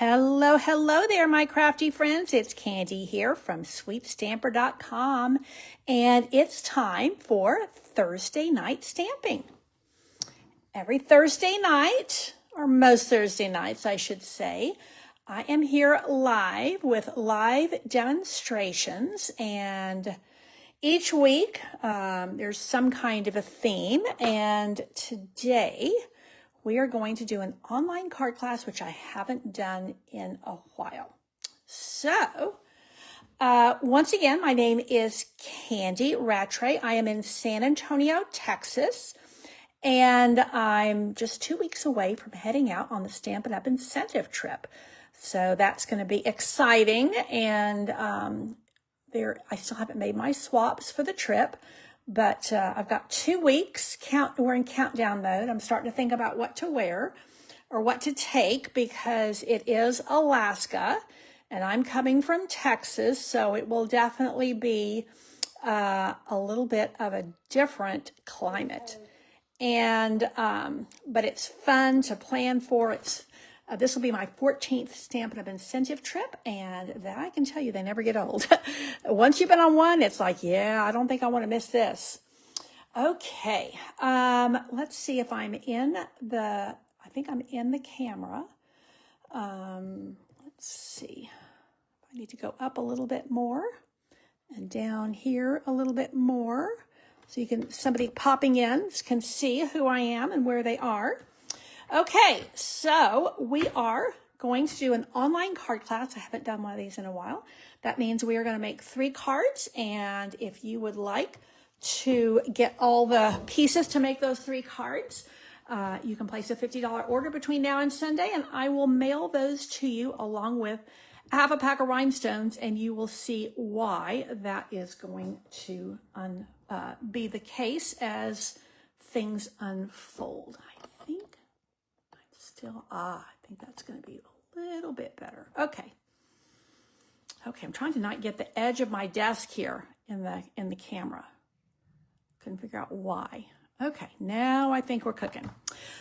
Hello, hello there, my crafty friends. It's Candy here from sweetstamper.com, and it's time for Thursday night stamping. Every Thursday night, or most Thursday nights, I should say, I am here live with live demonstrations, and each week there's some kind of a theme, and today we are going to do an online card class, which I haven't done in a while. So, once again, my name is Candy Rattray. I am in San Antonio, Texas, and I'm just 2 weeks away from heading out on the Stampin' Up! Incentive trip. So that's going to be exciting, and I still haven't made my swaps for the trip. But I've got 2 weeks. We're in countdown mode. I'm starting to think about what to wear or what to take because it is Alaska and I'm coming from Texas, so it will definitely be a little bit of a different climate. And but it's fun to plan for. This will be my 14th Stampin' Up! Incentive trip, and that I can tell you, they never get old. Once you've been on one, it's like, yeah, I don't think I want to miss this. Okay, let's see if I'm in I think I'm in the camera. Let's see. I need to go up a little bit more and down here a little bit more. So somebody popping in can see who I am and where they are. Okay, so we are going to do an online card class. I haven't done one of these in a while. That means we are going to make 3 cards, and if you would like to get all the pieces to make those 3 cards, you can place a $50 order between now and Sunday, and I will mail those to you along with half a pack of rhinestones, and you will see why that is going to be the case as things unfold. I think that's going to be a little bit better. Okay, I'm trying to not get the edge of my desk here in the camera. Couldn't figure out why. Okay, now I think we're cooking.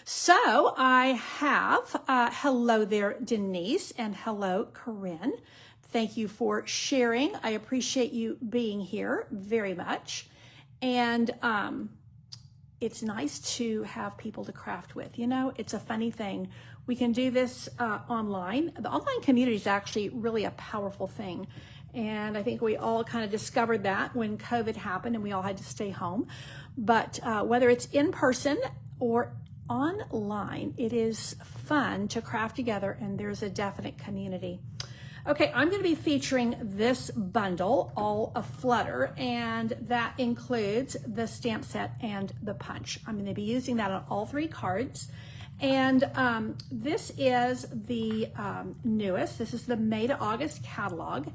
So I have, hello there, Denise, and hello, Corinne. Thank you for sharing. I appreciate you being here very much. And it's nice to have people to craft with. You know, it's a funny thing. We can do this online. The online community is actually really a powerful thing. And I think we all kind of discovered that when COVID happened and we all had to stay home. But whether it's in person or online, it is fun to craft together, and there's a definite community. Okay, I'm going to be featuring this bundle, All Aflutter, and that includes the stamp set and the punch. I'm going to be using that on all 3 cards. And this is the newest. This is the May to August catalog.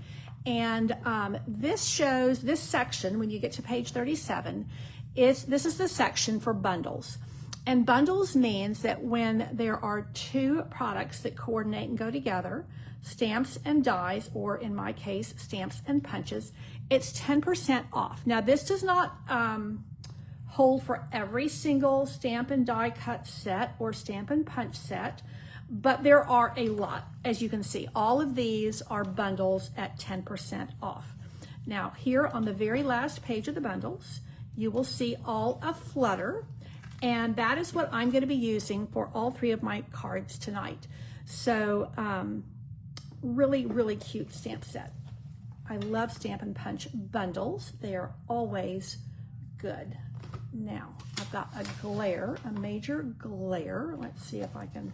And this section, when you get to page 37, this is the section for bundles. And bundles means that when there are 2 products that coordinate and go together, stamps and dies, or in my case, stamps and punches, it's 10% off. Now, this does not hold for every single stamp and die cut set or stamp and punch set, but there are a lot. As you can see, all of these are bundles at 10% off. Now, here on the very last page of the bundles, you will see All Aflutter, and that is what I'm going to be using for all 3 of my cards tonight. So, really, really cute stamp set. I love stamp and punch bundles. They are always good. Now, I've got a major glare. Let's see if I can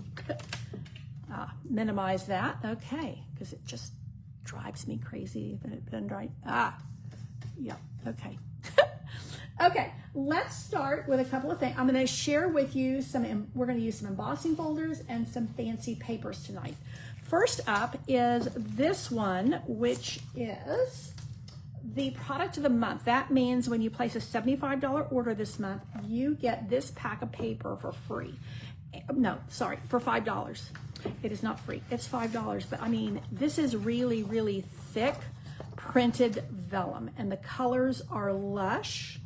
minimize that. Okay, because it just drives me crazy if it doesn't right. Yeah, okay. Okay, let's start with a couple of things. I'm going to share with you we're going to use some embossing folders and some fancy papers tonight. First up is this one, which is the product of the month. That means when you place a $75 order this month, you get this pack of paper for free. No, sorry, for $5. It is not free, it's $5. But I mean, this is really, really thick printed vellum, and the colors are lush.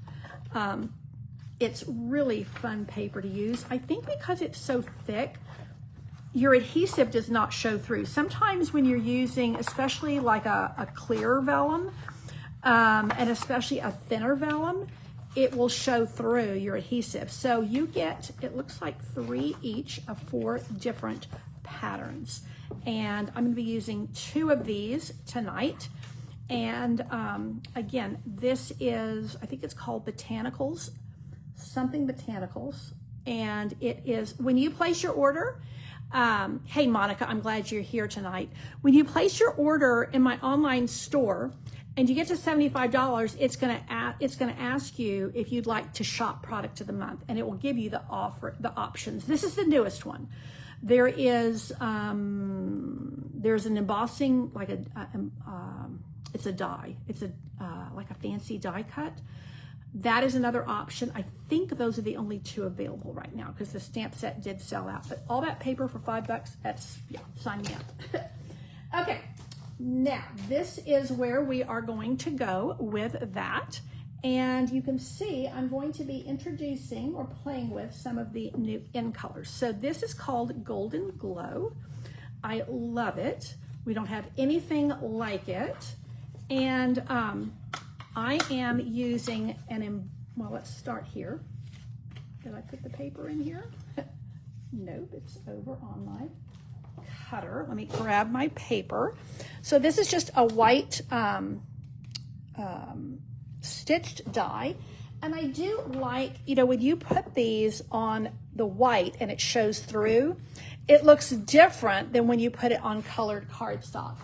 It's really fun paper to use. I think because it's so thick, your adhesive does not show through. Sometimes when you're using, especially like a clear vellum, and especially a thinner vellum, it will show through your adhesive. So you get, it looks like 3 each of 4 different patterns. And I'm gonna be using 2 of these tonight. And again, this is, I think it's called Botanicals, something Botanicals. And it is, when you place your order, hey Monica, I'm glad you're here tonight. When you place your order in my online store and you get to $75, it's gonna ask you if you'd like to shop product of the month, and it will give you the options. This is the newest one. There is there's an embossing, like it's a die. It's like a fancy die cut. That is another option. I think those are the only 2 available right now because the stamp set did sell out. But all that paper for $5, that's, yeah, sign me up. Okay, now this is where we are going to go with that. And you can see I'm going to be introducing or playing with some of the new in colors. So this is called Golden Glow. I love it. We don't have anything like it. And I am using well, let's start here. Did I put the paper in here? Nope, it's over on my cutter. Let me grab my paper. So this is just a white stitched die. And I do like, you know, when you put these on the white and it shows through, it looks different than when you put it on colored cardstock.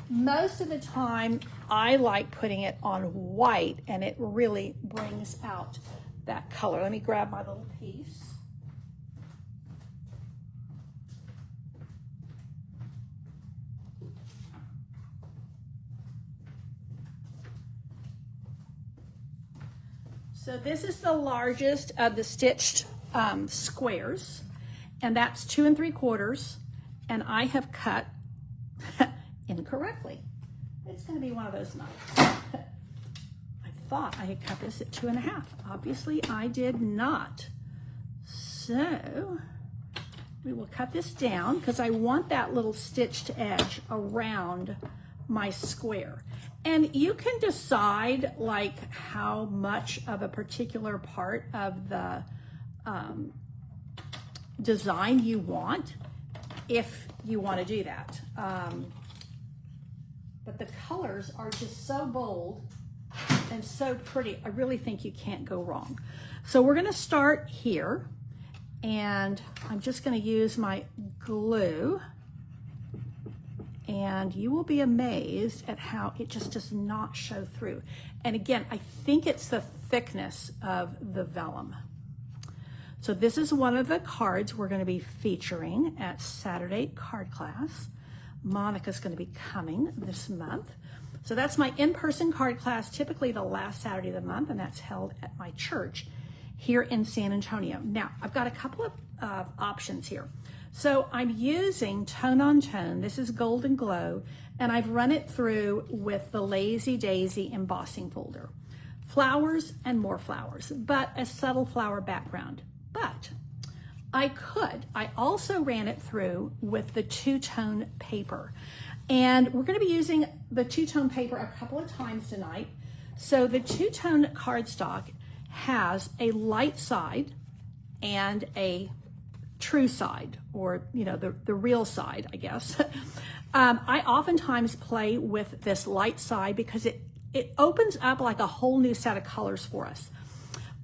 Most of the time, I like putting it on white, and it really brings out that color. Let me grab my little piece. So this is the largest of the stitched squares, and that's 2 3/4, and I have cut incorrectly. It's going to be one of those nights. I thought I had cut this at 2 1/2. Obviously, I did not. So we will cut this down because I want that little stitched edge around my square. And you can decide like how much of a particular part of the design you want, if you want to do that. But the colors are just so bold and so pretty. I really think you can't go wrong. So we're going to start here, and I'm just going to use my glue, and you will be amazed at how it just does not show through. And again, I think it's the thickness of the vellum. So this is one of the cards we're going to be featuring at Saturday card class. Monica's going to be coming this month. So that's my in-person card class, typically the last Saturday of the month, and that's held at my church here in San Antonio. Now, I've got a couple of options here. So I'm using Tone on Tone. This is Golden Glow, and I've run it through with the Lazy Daisy embossing folder. Flowers and more flowers, but a subtle flower background. But I also ran it through with the 2-tone paper. And we're going to be using the 2-tone paper a couple of times tonight. So the 2-tone cardstock has a light side and a true side, or you know, the real side, I guess. I oftentimes play with this light side because it opens up like a whole new set of colors for us.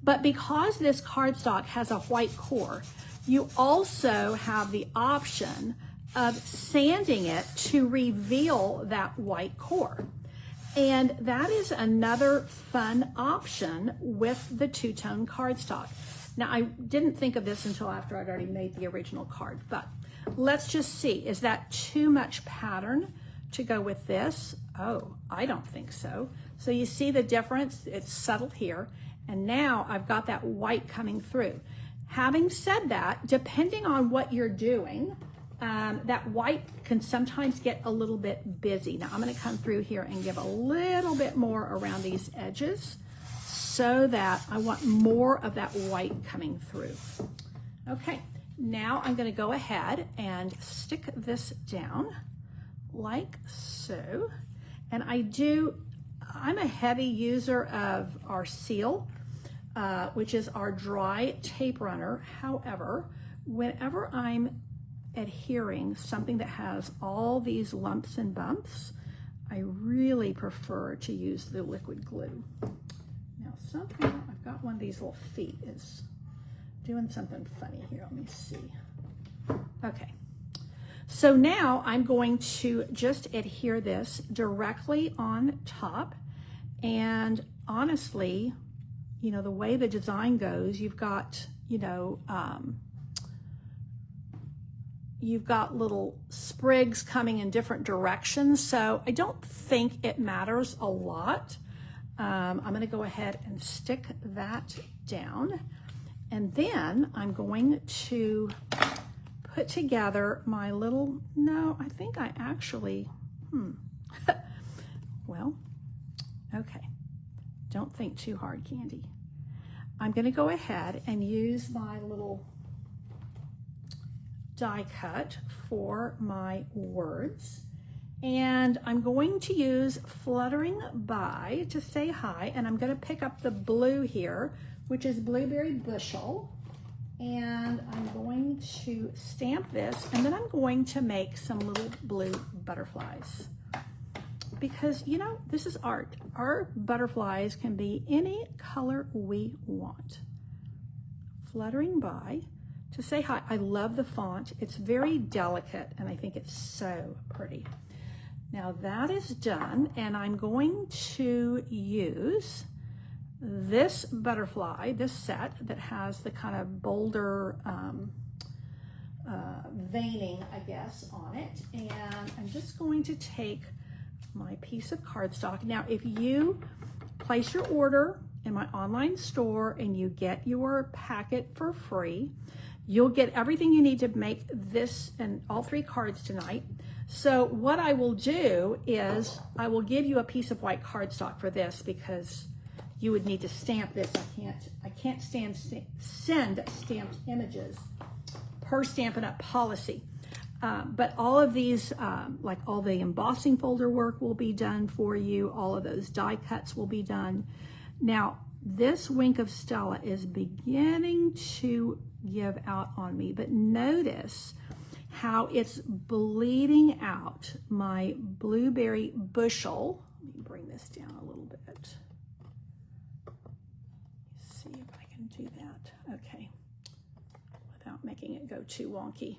But because this cardstock has a white core, you also have the option of sanding it to reveal that white core. And that is another fun option with the 2-tone cardstock. Now, I didn't think of this until after I'd already made the original card, but let's just see. Is that too much pattern to go with this? Oh, I don't think so. So you see the difference? It's subtle here. And now I've got that white coming through. Having said that, depending on what you're doing, that white can sometimes get a little bit busy. Now I'm going to come through here and give a little bit more around these edges so that I want more of that white coming through. Okay, now I'm going to go ahead and stick this down like so. And I'm a heavy user of our seal, which is our dry tape runner. However, whenever I'm adhering something that has all these lumps and bumps, I really prefer to use the liquid glue. Now somehow I've got one of these little feet is doing something funny here. Let me see. Okay. So now I'm going to just adhere this directly on top. And honestly, you know, the way the design goes, you've got, you've got little sprigs coming in different directions. So I don't think it matters a lot. I'm going to go ahead and stick that down. And then I'm going to put together my little, no, I think I actually, well, okay. Don't think too hard, Candy. I'm going to go ahead and use my little die cut for my words. And I'm going to use Fluttering By to say hi. And I'm going to pick up the blue here, which is Blueberry Bushel. And I'm going to stamp this, and then I'm going to make some little blue butterflies. Because, you know, this is art. Our butterflies can be any color we want. Fluttering By to say hi. I love the font. It's very delicate, and I think it's so pretty. Now that is done, and I'm going to use this butterfly, this set that has the kind of bolder veining, I guess, on it. And I'm just going to take my piece of cardstock. Now, if you place your order in my online store and you get your packet for free, you'll get everything you need to make this and all 3 cards tonight. So what I will do is I will give you a piece of white cardstock for this, because you would need to stamp this. I can't send stamped images per Stampin' Up! Policy. But all of these, like all the embossing folder work will be done for you. All of those die cuts will be done. Now, this Wink of Stella is beginning to give out on me, but notice how it's bleeding out my Blueberry Bushel. Let me bring this down a little bit. See if I can do that. Okay. Without making it go too wonky.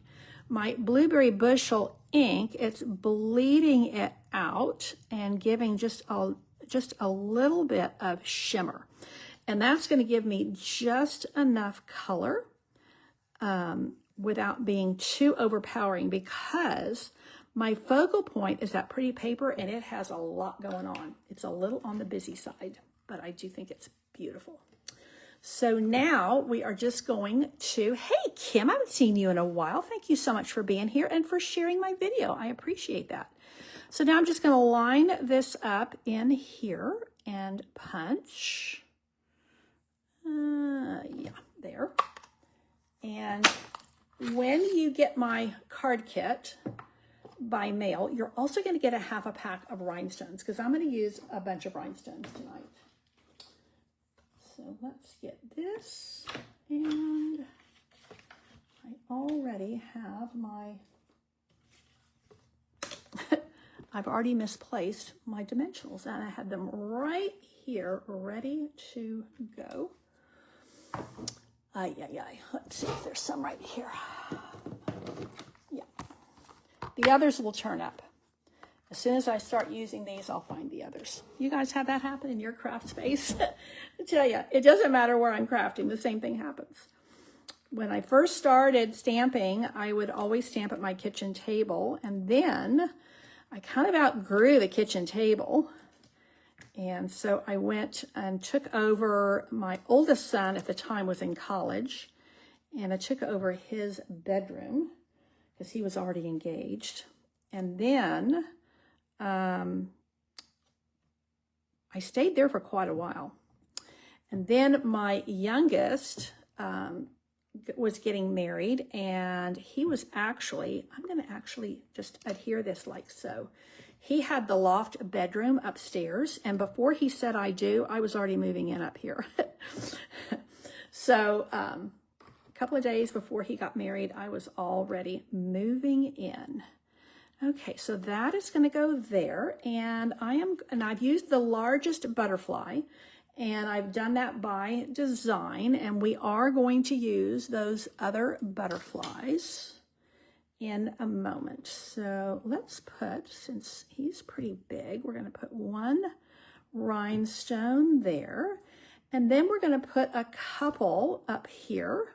My Blueberry Bushel ink, it's bleeding it out and giving just a little bit of shimmer. And that's going to give me just enough color without being too overpowering, because my focal point is that pretty paper and it has a lot going on. It's a little on the busy side, but I do think it's beautiful. So now we are just going to, hey Kim, I haven't seen you in a while. Thank you so much for being here and for sharing my video. I appreciate that. So now I'm just going to line this up in here and punch. Yeah, there. And when you get my card kit by mail, you're also going to get a half a pack of rhinestones, because I'm going to use a bunch of rhinestones tonight. So let's get this, and I already have my, I've already misplaced my dimensionals, and I had them right here ready to go. Let's see if there's some right here. Yeah. The others will turn up. As soon as I start using these, I'll find the others. You guys have that happen in your craft space? I tell you, it doesn't matter where I'm crafting, the same thing happens. When I first started stamping, I would always stamp at my kitchen table, and then I kind of outgrew the kitchen table. And so I went and took over, my oldest son at the time was in college, and I took over his bedroom because he was already engaged. And then I stayed there for quite a while. And then my youngest was getting married, and he was actually, I'm going to actually just adhere this like so. He had the loft bedroom upstairs, and before he said I do, I was already moving in up here. So a couple of days before he got married, I was already moving in. Okay, so that is going to go there, and I've used the largest butterfly, and I've done that by design, and we are going to use those other butterflies in a moment. So let's put, since he's pretty big, we're going to put one rhinestone there, and then we're going to put a couple up here.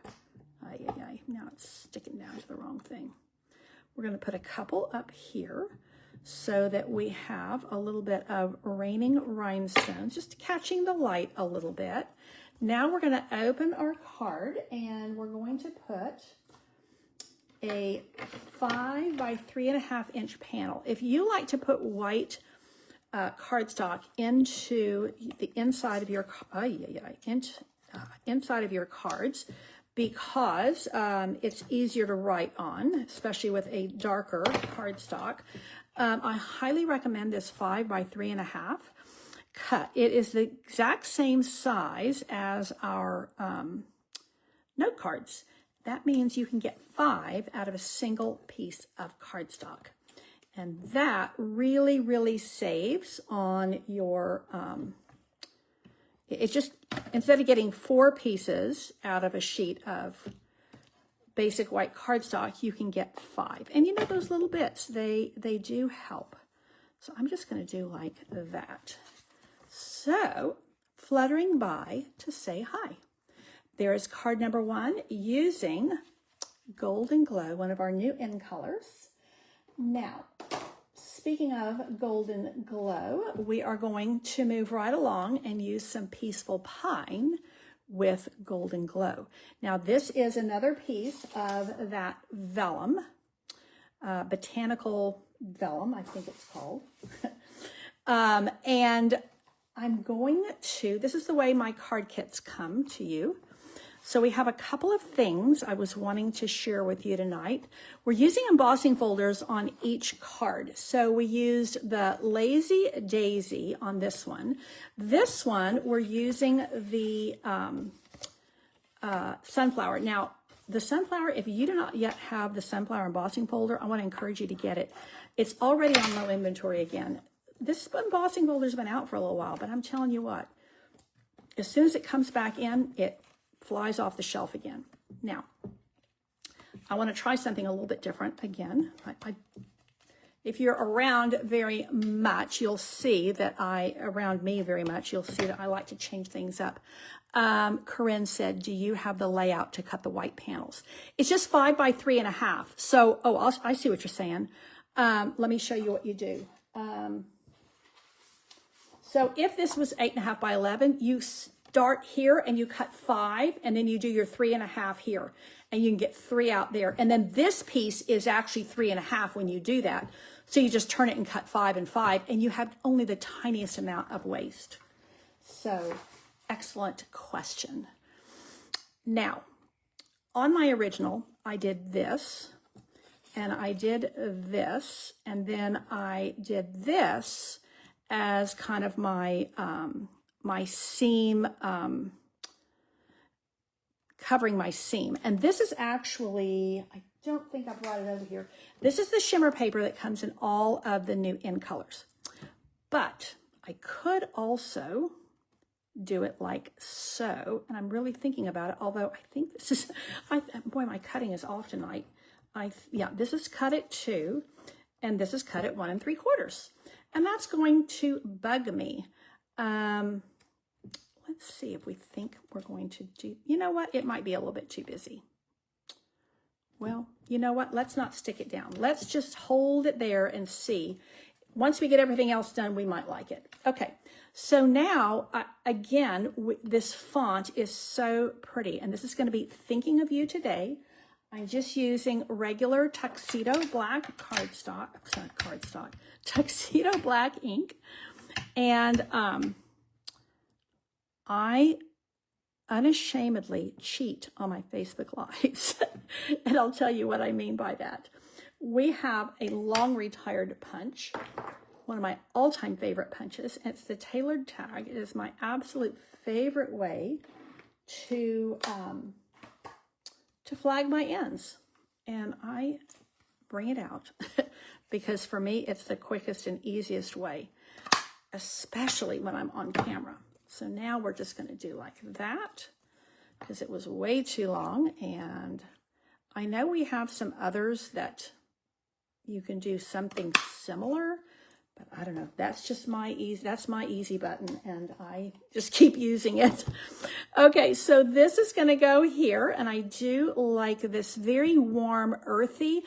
Now it's sticking down to the wrong thing. We're going to put a couple up here so that we have a little bit of raining rhinestones, just catching the light a little bit. Now we're going to open our card, and we're going to put a 5 by 3.5 inch panel. If you like to put white cardstock into the inside of your inside of your cards, because it's easier to write on, especially with a darker cardstock, I highly recommend this 5 by 3.5 cut. It is the exact same size as our note cards. That means you can get 5 out of a single piece of cardstock. And that really, really saves on your, it's just, instead of getting 4 pieces out of a sheet of basic white cardstock, you can get 5. And you know, those little bits, they do help. So I'm just going to do like that. So, fluttering by to say hi. There is card number 1 using Golden Glow, one of our new in colors. Now, speaking of Golden Glow, we are going to move right along and use some Peaceful Pine with Golden Glow. Now, this is another piece of that vellum, botanical vellum, I think it's called. And I'm going to, this is the way my card kits come to you. So we have a couple of things I was wanting to share with you tonight. We're using embossing folders on each card. So we used the Lazy Daisy on this one. This one, we're using the sunflower. Now, the sunflower, if you do not yet have the sunflower embossing folder, I want to encourage you to get it. It's already on low inventory again. This embossing folder's been out for a little while, but I'm telling you what, as soon as it comes back in, it flies off the shelf again. Now, I want to try something a little bit different again. If you're around very much, you'll see that around me very much, you'll see that I like to change things up. Corinne said, do you have the layout to cut the white panels? It's just 5 by 3.5. So, I see what you're saying. Let me show you what you do. So if this was 8.5 by 11, you start here and you cut 5, and then you do your 3.5 here, and you can get 3 out there. And then this piece is actually 3.5 when you do that. So you just turn it and cut 5 and 5, and you have only the tiniest amount of waste. So excellent question. Now, on my original, I did this, and I did this, and then I did this as kind of my my seam, covering my seam. And this is actually, I don't think I brought it over here. This is the shimmer paper that comes in all of the new in colors. But I could also do it like so, and I'm really thinking about it, although I think this is, boy, my cutting is off tonight. Yeah, this is cut at 2, and this is cut at 1 3/4. And that's going to bug me. Let's see if we think we're going to do, you know what? It might be a little bit too busy. Well, you know what? Let's not stick it down. Let's just hold it there and see. Once we get everything else done, we might like it. Okay, so now, again, this font is so pretty, and this is going to be Thinking of You Today. I'm just using regular tuxedo black tuxedo black ink. And I unashamedly cheat on my Facebook Lives. And I'll tell you what I mean by that. We have a long retired punch, one of my all-time favorite punches. It's the tailored tag. It is my absolute favorite way to flag my ends. And I bring it out because for me, it's the quickest and easiest way, especially when I'm on camera. So now we're just going to do like that because it was way too long. And I know we have some others that you can do something similar, but I don't know. That's just my easy button, and I just keep using it. Okay, so this is going to go here, and I do like this very warm, earthy.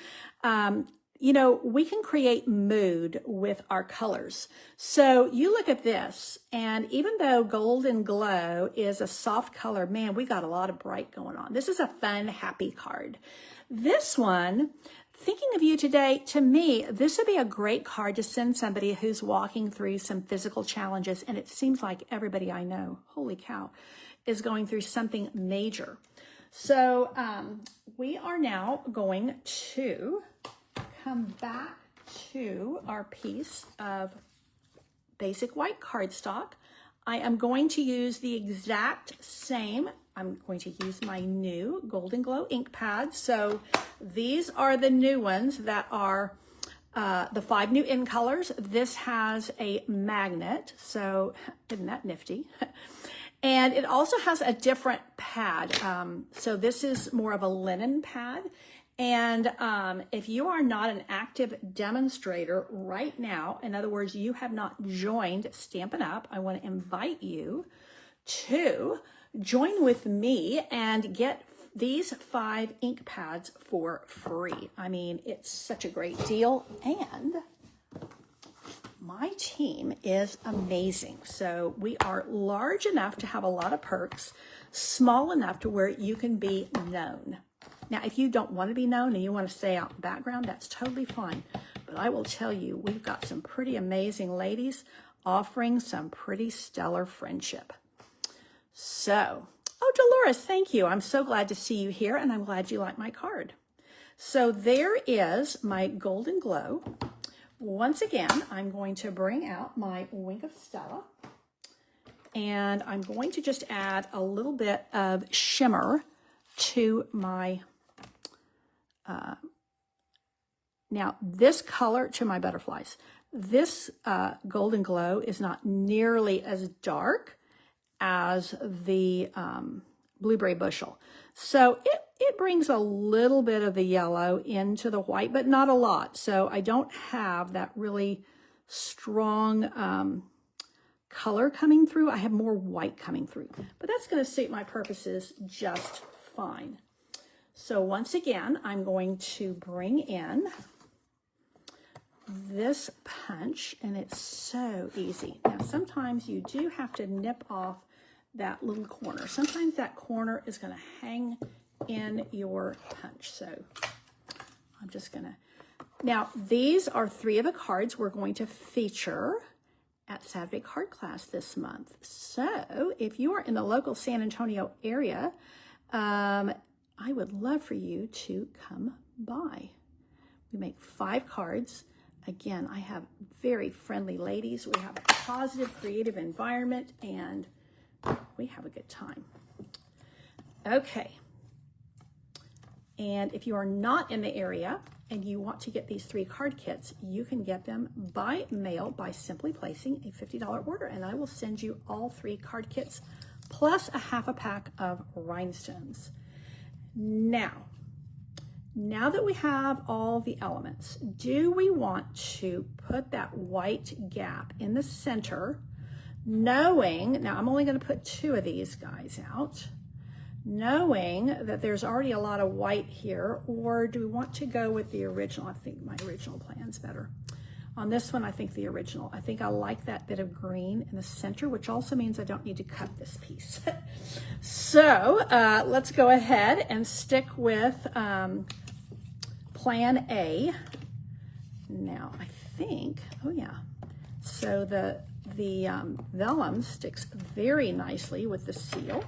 You know, we can create mood with our colors. So you look at this, and even though Golden Glow is a soft color, man, we got a lot of bright going on. This is a fun, happy card. This one, thinking of you today, to me, this would be a great card to send somebody who's walking through some physical challenges, and it seems like everybody I know, holy cow, is going through something major. So we are now going to come back to our piece of basic white cardstock. I am going to use the exact same. I'm going to use my new Golden Glow ink pads. So these are the new ones that are the 5 new in colors. This has a magnet, so isn't that nifty? And it also has a different pad. So this is more of a linen pad. And if you are not an active demonstrator right now, in other words, you have not joined Stampin' Up!, I want to invite you to join with me and get these 5 ink pads for free. I mean, it's such a great deal, and my team is amazing. So we are large enough to have a lot of perks, small enough to where you can be known. Now, if you don't want to be known and you want to stay out in the background, that's totally fine. But I will tell you, we've got some pretty amazing ladies offering some pretty stellar friendship. So, oh, Dolores, thank you. I'm so glad to see you here, and I'm glad you like my card. So there is my Golden Glow. Once again, I'm going to bring out my Wink of Stella, and I'm going to just add a little bit of shimmer to my now this color to my butterflies. This Golden Glow is not nearly as dark as the Blueberry Bushel. So it brings a little bit of the yellow into the white, but not a lot. So I don't have that really strong color coming through. I have more white coming through, but that's going to suit my purposes just fine. So once again, I'm going to bring in this punch, and it's so easy. Now, sometimes you do have to nip off that little corner. Sometimes that corner is going to hang in your punch. So I'm just going to, now these are 3 of the cards we're going to feature at Saturday Card Class this month. So if you are in the local San Antonio area, I would love for you to come by. We make 5 cards. Again, I have very friendly ladies. We have a positive, creative environment, and we have a good time. Okay. And if you are not in the area and you want to get these 3 card kits, you can get them by mail by simply placing a $50 order, and I will send you all 3 card kits plus a half a pack of rhinestones. Now that we have all the elements, do we want to put that white gap in the center, knowing, now I'm only going to put 2 of these guys out, knowing that there's already a lot of white here, or do we want to go with the original? I think my original plan's better. On this one, I think the original. I think I like that bit of green in the center, which also means I don't need to cut this piece. So let's go ahead and stick with Plan A. Now, I think, oh yeah, so the vellum sticks very nicely with the seal.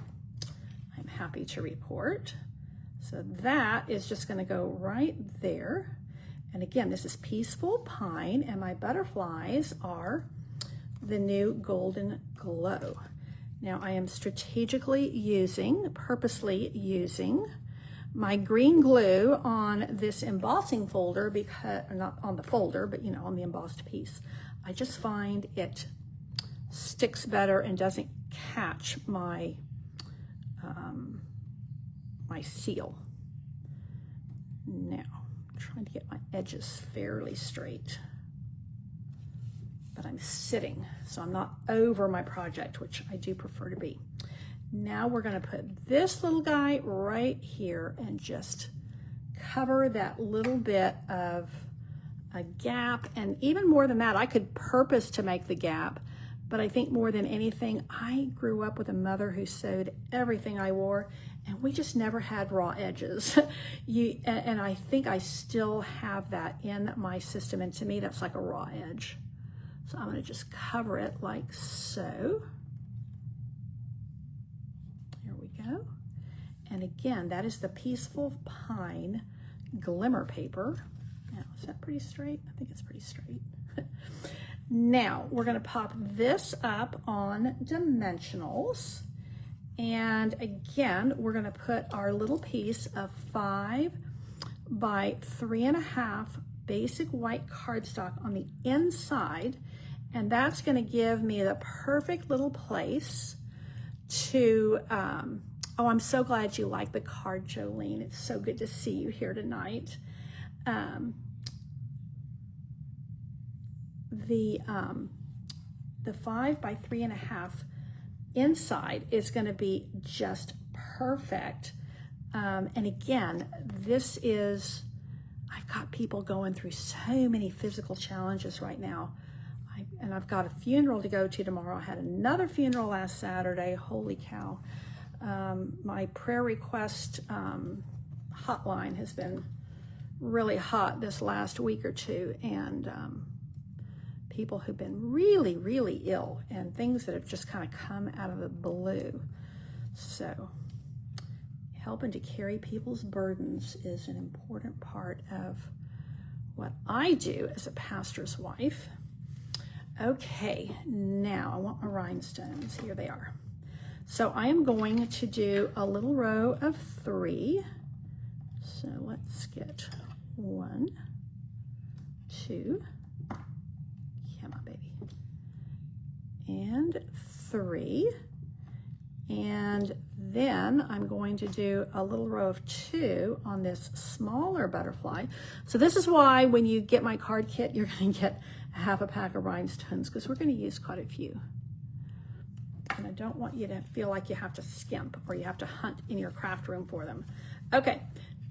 happy to report. So that is just going to go right there. And again, this is Peaceful Pine, and my butterflies are the new Golden Glow. Now I am purposely using my green glue on this embossing folder, because, not on the folder, but on the embossed piece. I just find it sticks better and doesn't catch my my seal. Now, I'm trying to get my edges fairly straight, but I'm sitting, so I'm not over my project, which I do prefer to be. Now we're going to put this little guy right here and just cover that little bit of a gap. And even more than that, I could purpose to make the gap, but I think more than anything, I grew up with a mother who sewed everything I wore, and we just never had raw edges. And I think I still have that in my system, and to me, that's like a raw edge. So I'm going to just cover it like so. There we go. And again, that is the Peaceful Pine Glimmer paper. Now, is that pretty straight? I think it's pretty straight. Now, we're going to pop this up on dimensionals. And again, we're going to put our little piece of 5 by 3.5 basic white cardstock on the inside. And that's going to give me the perfect little place to, oh, I'm so glad you like the card, Jolene. It's so good to see you here tonight. The 5 by 3.5 inside is going to be just perfect. And again, this is, I've got people going through so many physical challenges right now. And I've got a funeral to go to tomorrow. I had another funeral last Saturday. Holy cow. My prayer request hotline has been really hot this last week or two. And people who've been really, really ill, and things that have just kind of come out of the blue. So helping to carry people's burdens is an important part of what I do as a pastor's wife. Okay, now I want my rhinestones. Here they are. So I am going to do a little row of 3. So let's get 1, 2, come on, baby, and 3. And then I'm going to do a little row of 2 on this smaller butterfly. So this is why when you get my card kit, you're going to get half a pack of rhinestones, because we're going to use quite a few. And I don't want you to feel like you have to skimp or you have to hunt in your craft room for them. Okay,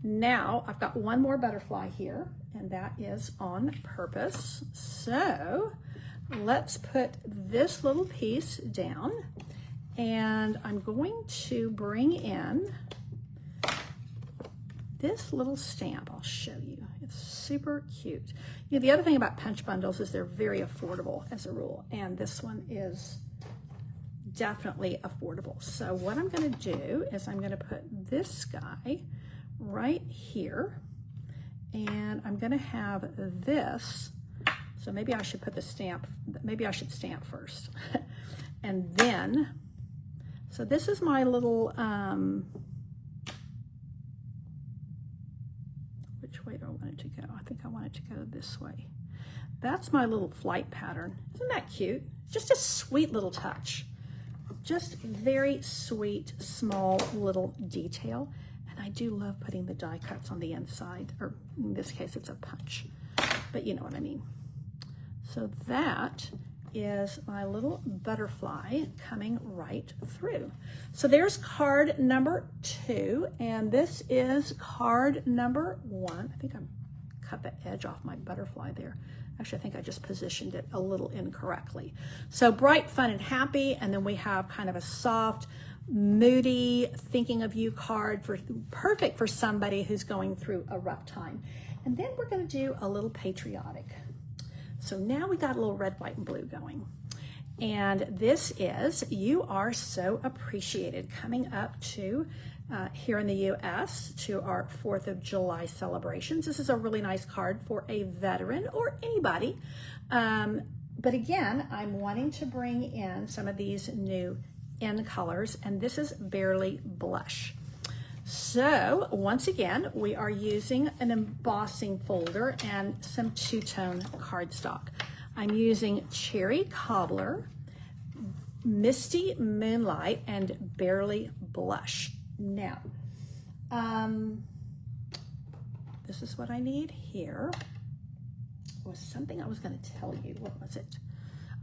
now I've got one more butterfly here, and that is on purpose. So let's put this little piece down, and I'm going to bring in this little stamp. I'll show you. It's super cute. You know, the other thing about punch bundles is they're very affordable as a rule, and this one is definitely affordable. So what I'm going to do is I'm going to put this guy right here, and I'm going to have this. So maybe I should put the stamp, maybe I should stamp first. And then, so this is my little, which way do I want it to go? I think I want it to go this way. That's my little flight pattern. Isn't that cute? Just a sweet little touch. Just very sweet, small little detail. And I do love putting the die cuts on the inside, or in this case, it's a punch, but you know what I mean. So that is my little butterfly coming right through. So there's card number 2, and this is card number 1. I think I cut the edge off my butterfly there. Actually, I think I just positioned it a little incorrectly. So bright, fun, and happy, and then we have kind of a soft, moody, thinking of you card, perfect for somebody who's going through a rough time. And then we're going to do a little patriotic. So now we got a little red, white, and blue going. And this is You Are So Appreciated, coming up to here in the U.S. to our 4th of July celebrations. This is a really nice card for a veteran or anybody. But again, I'm wanting to bring in some of these new in colors, and this is Barely Blush. So once again, we are using an embossing folder and some two-tone cardstock. I'm using Cherry Cobbler, Misty Moonlight, and Barely Blush. Now, this is what I need here. It was something I was going to tell you. What was it?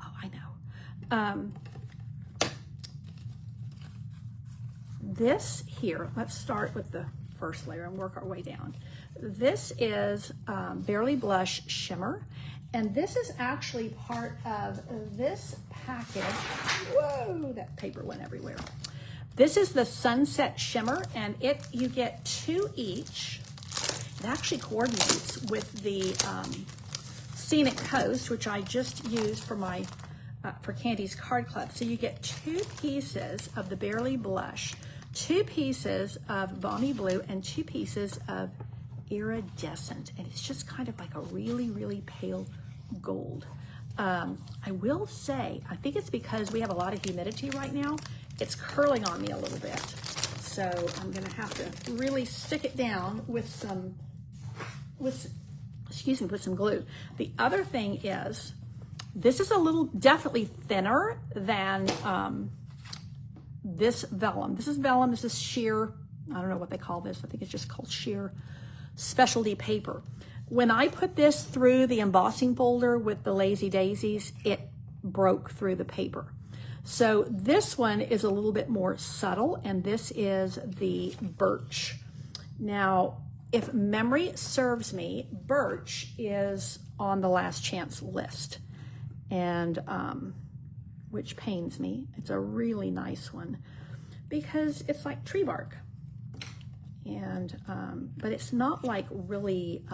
Oh, I know. This here, let's start with the first layer and work our way down. This is Barely Blush Shimmer, and this is actually part of this package. Whoa, that paper went everywhere. This is the Sunset Shimmer, and you get 2 each. It actually coordinates with the Scenic Coast, which I just used for my for Candy's Card Club. So you get 2 pieces of the Barely Blush, 2 pieces of Balmy Blue, and 2 pieces of Iridescent. And it's just kind of like a really, really pale gold. I will say, I think it's because we have a lot of humidity right now. It's curling on me a little bit. So I'm gonna have to really stick it down with some glue. The other thing is, this is a little, definitely thinner than this vellum. This is vellum, this is sheer, I don't know what they call this. I think it's just called sheer specialty paper. When I put this through the embossing folder with the Lazy Daisies, it broke through the paper. So this one is a little bit more subtle, and this is the Birch. Now, if memory serves me, Birch is on the last chance list, and which pains me. It's a really nice one because it's like tree bark, and but it's not like really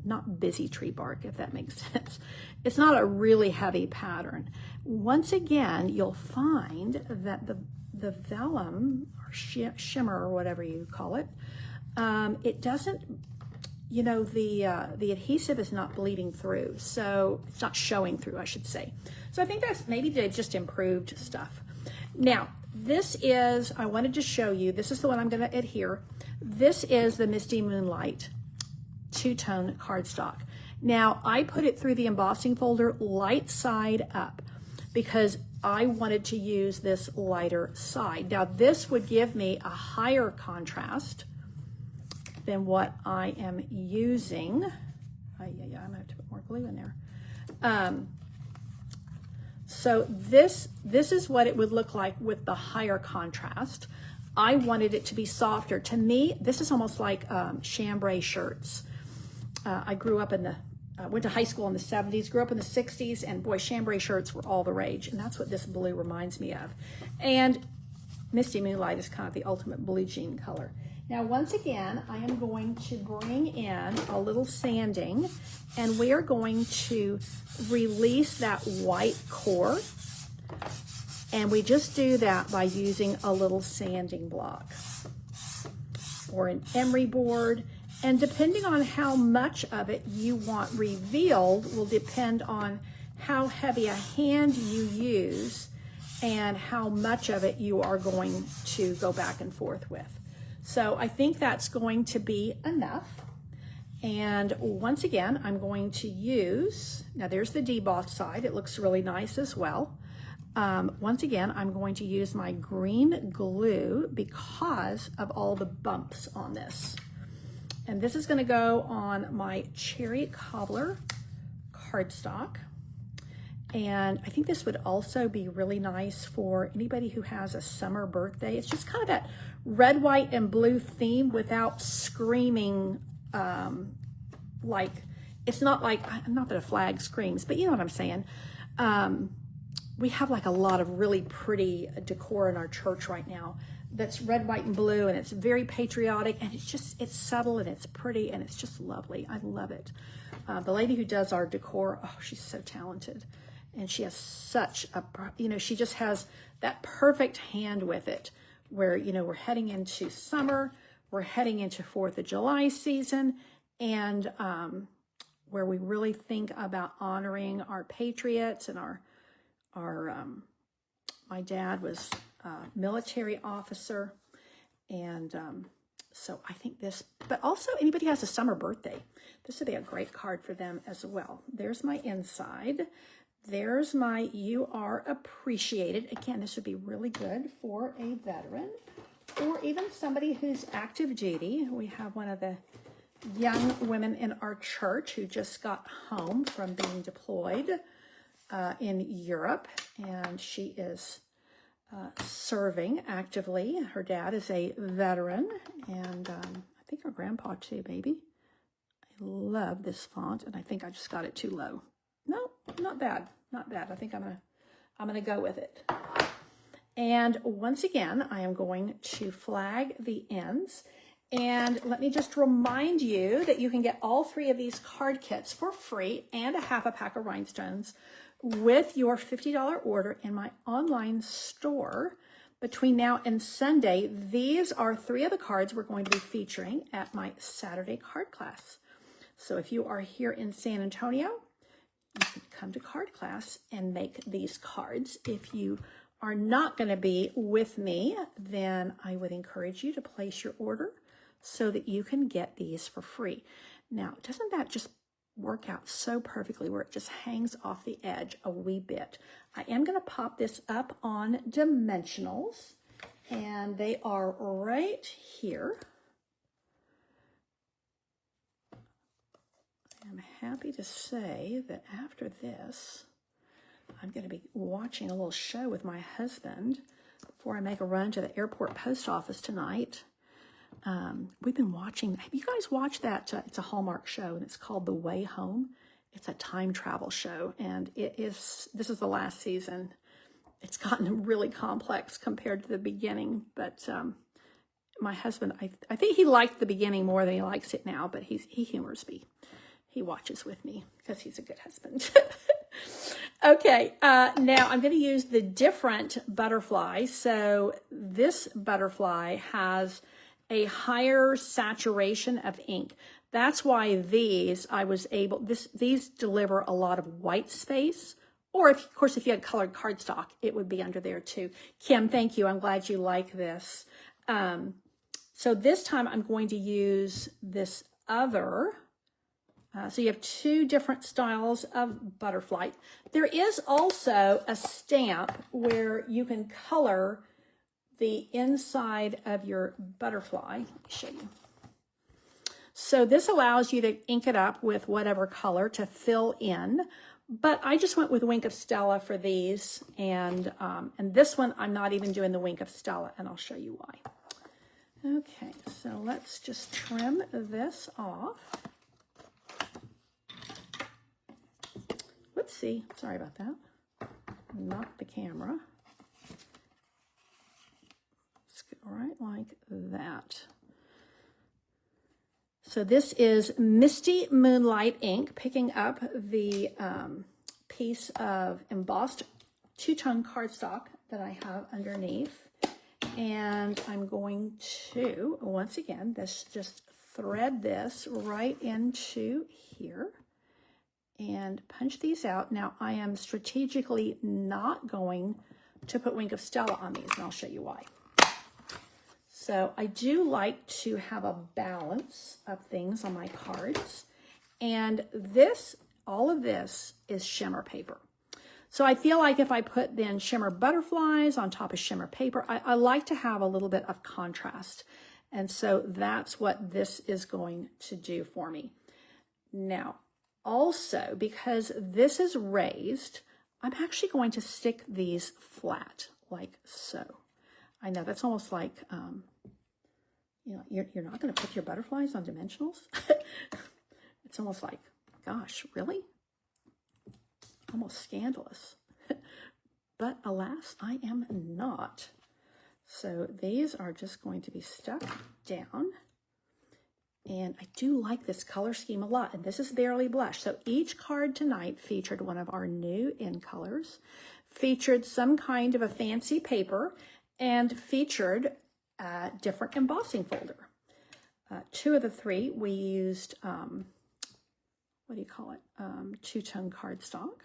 not busy tree bark, if that makes sense. It's not a really heavy pattern. Once again, you'll find that the vellum or shimmer or whatever you call it, it doesn't, you know, the adhesive is not bleeding through, so it's not showing through, I should say. So I think that's maybe they just improved stuff. Now, this is, I wanted to show you, this is the one I'm going to adhere. This is the Misty Moonlight two-tone cardstock. Now, I put it through the embossing folder light side up because I wanted to use this lighter side. Now, this would give me a higher contrast than what I am using. I'm gonna have to put more glue in there. So this is what it would look like with the higher contrast. I wanted it to be softer. To me, this is almost like chambray shirts. I grew up went to high school in the 70s, grew up in the 60s, and boy, chambray shirts were all the rage, and that's what this blue reminds me of. And Misty Moonlight is kind of the ultimate blue jean color. Now, once again, I am going to bring in a little sanding, and we are going to release that white core, and we just do that by using a little sanding block or an emery board. And depending on how much of it you want revealed will depend on how heavy a hand you use and how much of it you are going to go back and forth with. So I think that's going to be enough. And once again, I'm going to use, now there's the deboss side. It looks really nice as well. Once again, I'm going to use my green glue because of all the bumps on this. And this is going to go on my Cherry Cobbler cardstock. And I think this would also be really nice for anybody who has a summer birthday. It's just kind of that red, white, and blue theme without screaming like, it's not like, not that a flag screams, but you know what I'm saying. We have like a lot of really pretty decor in our church right now that's red, white, and blue, and it's very patriotic, and it's subtle, and it's pretty, and it's just lovely. I love it. The lady who does our decor, oh, she's so talented, and she has such a, you know, she just has that perfect hand with it where, you know, we're heading into summer, we're heading into 4th of July season, and where we really think about honoring our patriots and our my dad was a military officer, and so I think this, but also anybody who has a summer birthday, this would be a great card for them as well. There's my inside. There's my "You Are Appreciated." Again, this would be really good for a veteran or even somebody who's active duty. We have one of the young women in our church who just got home from being deployed in Europe, and she is serving actively. Her dad is a veteran, and I think her grandpa too, maybe. I love this font, and I think I just got it too low. No, not bad, not bad. I think I'm gonna go with it. And once again, I am going to flag the ends. And let me just remind you that you can get all 3 of these card kits for free and a half a pack of rhinestones with your $50 order in my online store between now and Sunday. These are 3 of the cards we're going to be featuring at my Saturday card class. So if you are here in San Antonio, you can come to card class and make these cards. If you are not going to be with me, then I would encourage you to place your order so that you can get these for free. Now, doesn't that just work out so perfectly where it just hangs off the edge a wee bit? I am going to pop this up on dimensionals, and they are right here. I'm happy to say that after this, I'm going to be watching a little show with my husband before I make a run to the airport post office tonight. We've been watching, have you guys watched that? It's a Hallmark show, and it's called The Way Home. It's a time travel show, and this is the last season. It's gotten really complex compared to the beginning, but my husband, I think he liked the beginning more than he likes it now, but he humors me. He watches with me because he's a good husband. Okay, now I'm going to use the different butterfly. So this butterfly has a higher saturation of ink. That's why these deliver a lot of white space. Or of course, if you had colored cardstock, it would be under there too. Kim, thank you. I'm glad you like this. So this time I'm going to use this other. So you have 2 different styles of butterfly. There is also a stamp where you can color the inside of your butterfly. Let me show you. So this allows you to ink it up with whatever color to fill in. But I just went with Wink of Stella for these. And this one, I'm not even doing the Wink of Stella, and I'll show you why. Okay, so let's just trim this off. Whoopsie, sorry about that. Knocked the camera. Let's go right like that. So this is Misty Moonlight ink, picking up the piece of embossed 2-tone cardstock that I have underneath. And I'm going to, once again, just thread this right into here and punch these out. Now, I am strategically not going to put Wink of Stella on these, and I'll show you why. So I do like to have a balance of things on my cards. And all of this is shimmer paper. So I feel like if I put then shimmer butterflies on top of shimmer paper, I like to have a little bit of contrast. And so that's what this is going to do for me. Now, also, because this is raised, I'm actually going to stick these flat, like so. I know that's almost like, you're not going to put your butterflies on dimensionals. It's almost like, gosh, really? Almost scandalous. But alas, I am not. So these are just going to be stuck down. And I do like this color scheme a lot. And this is Barely Blush. So each card tonight featured one of our new in colors, featured some kind of a fancy paper. and featured a different embossing folder. 2 of the 3, we used, what do you call it? 2-tone cardstock.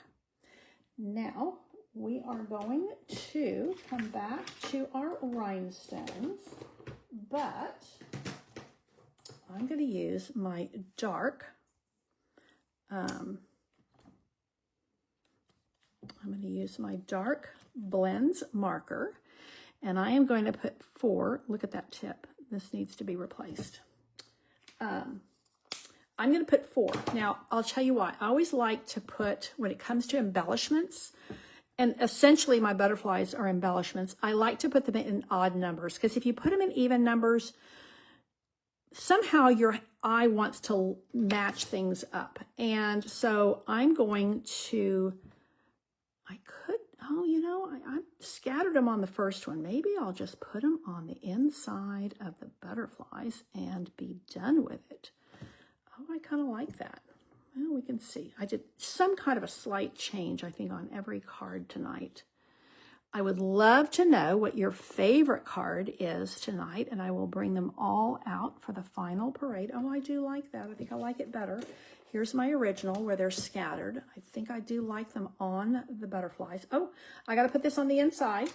Now, we are going to come back to our rhinestones, but I'm going to use my dark, Blends marker, and I am going to put 4, look at that tip, this needs to be replaced. I'm going to put 4. Now, I'll tell you why. I always like to put, when it comes to embellishments, and essentially my butterflies are embellishments, I like to put them in odd numbers, because if you put them in even numbers, somehow your eye wants to match things up. And so I'm going to, I scattered them on the first one. Maybe I'll just put them on the inside of the butterflies and be done with it. Oh, I kind of like that. Well, we can see. I did some kind of a slight change, I think, on every card tonight. I would love to know what your favorite card is tonight, and I will bring them all out for the final parade. Oh, I do like that. I think I like it better. Here's my original where they're scattered. I think I do like them on the butterflies. Oh, I got to put this on the inside.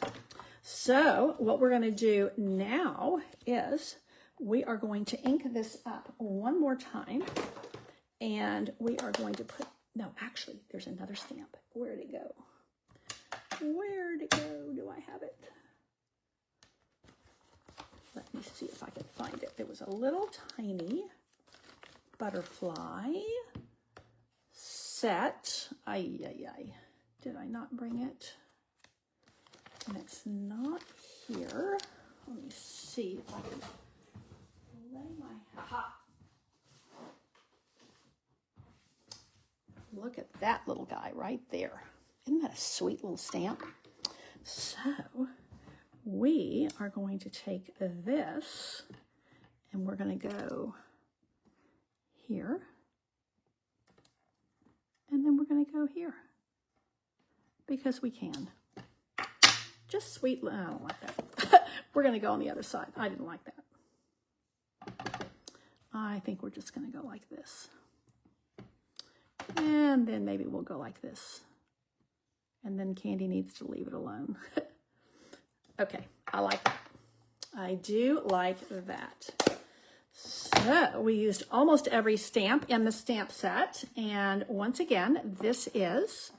So what we're going to do now is we are going to ink this up one more time, and we are going to put, no, actually, there's another stamp. Where'd it go? Where'd it go? Do I have it? Let me see if I can find it. There was a little tiny butterfly set. Did I not bring it? And it's not here. Let me see if I can lay my, aha. Look at that little guy right there. Isn't that a sweet little stamp? So we are going to take this and we're going to go here. And then we're going to go here because we can. Just sweet, I don't like that. We're going to go on the other side. I didn't like that. I think we're just going to go like this. And then maybe we'll go like this. And then Candy needs to leave it alone. Okay, I like that. I do like that. So we used almost every stamp in the stamp set. And once again, this is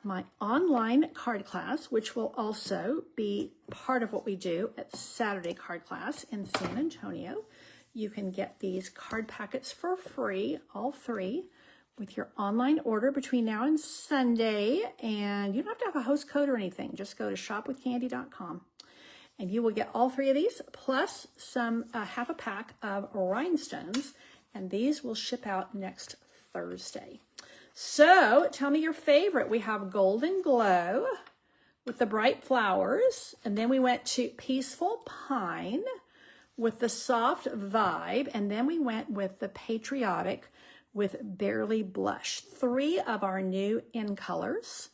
my online card class, which will also be part of what we do at Saturday card class in San Antonio. You can get these card packets for free, all 3, with your online order between now and Sunday. And you don't have to have a host code or anything. Just go to shopwithcandy.com and you will get all 3 of these plus some half a pack of rhinestones, and these will ship out next Thursday. So tell me your favorite. We have Golden Glow with the bright flowers, and then we went to Peaceful Pine with the soft vibe, and then we went with the Patriotic with Barely Blush. 3 of our new in colors,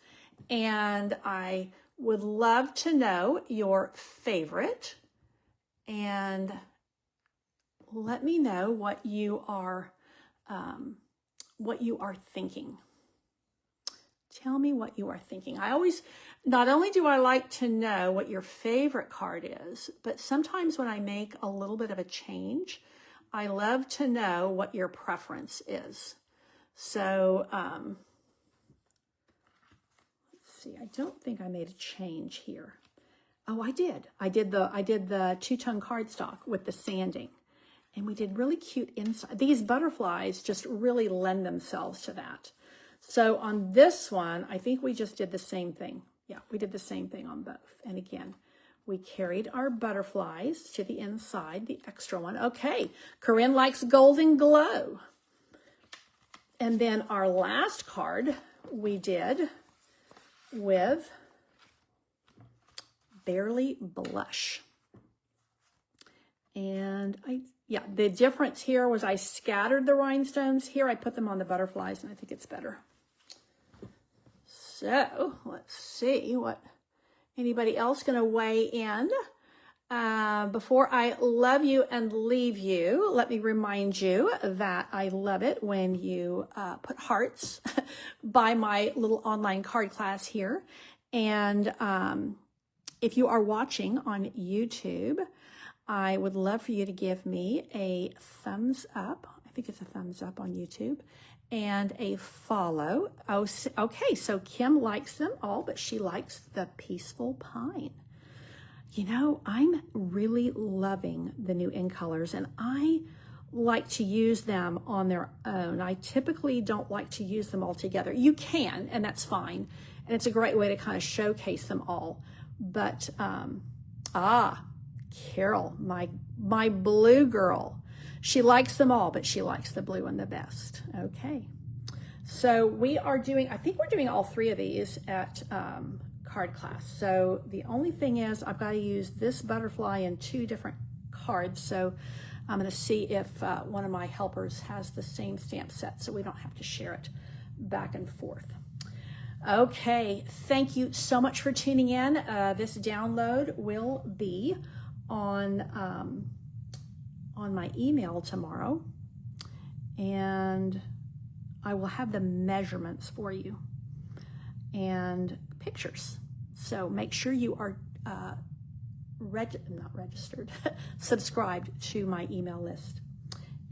and I would love to know your favorite, and let me know what you are thinking. Tell me what you are thinking. I always, not only do I like to know what your favorite card is, but sometimes when I make a little bit of a change, I love to know what your preference is. So, let's see, I don't think I made a change here. Oh, I did. I did the 2-tone cardstock with the sanding. And we did really cute inside. These butterflies just really lend themselves to that. So on this one, I think we just did the same thing. Yeah, we did the same thing on both. And again, we carried our butterflies to the inside, the extra one. Okay, Corinne likes Golden Glow. And then our last card we did with Barely Blush. And the difference here was I scattered the rhinestones. Here I put them on the butterflies, and I think it's better. So let's see what anybody else going to weigh in Before I love you and leave you, let me remind you that I love it when you put hearts by my little online card class here. And if you are watching on YouTube, I would love for you to give me a thumbs up. I think it's a thumbs up on YouTube. And a follow. Oh, okay, so Kim likes them all, but she likes the Peaceful Pine. You know, I'm really loving the new in colors, and I like to use them on their own. I typically don't like to use them all together. You can, and that's fine. And it's a great way to kind of showcase them all. But, Carol, my blue girl. She likes them all, but she likes the blue one the best. Okay. So we are doing, I think we're doing all three of these at card class. So the only thing is I've got to use this butterfly in 2 different cards. So I'm going to see if one of my helpers has the same stamp set so we don't have to share it back and forth. Okay, thank you so much for tuning in. This download will be on my email tomorrow, and I will have the measurements for you and pictures. So make sure you are not registered, subscribed to my email list.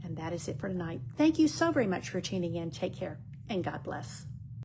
And that is it for tonight. Thank you so very much for tuning in. Take care and God bless.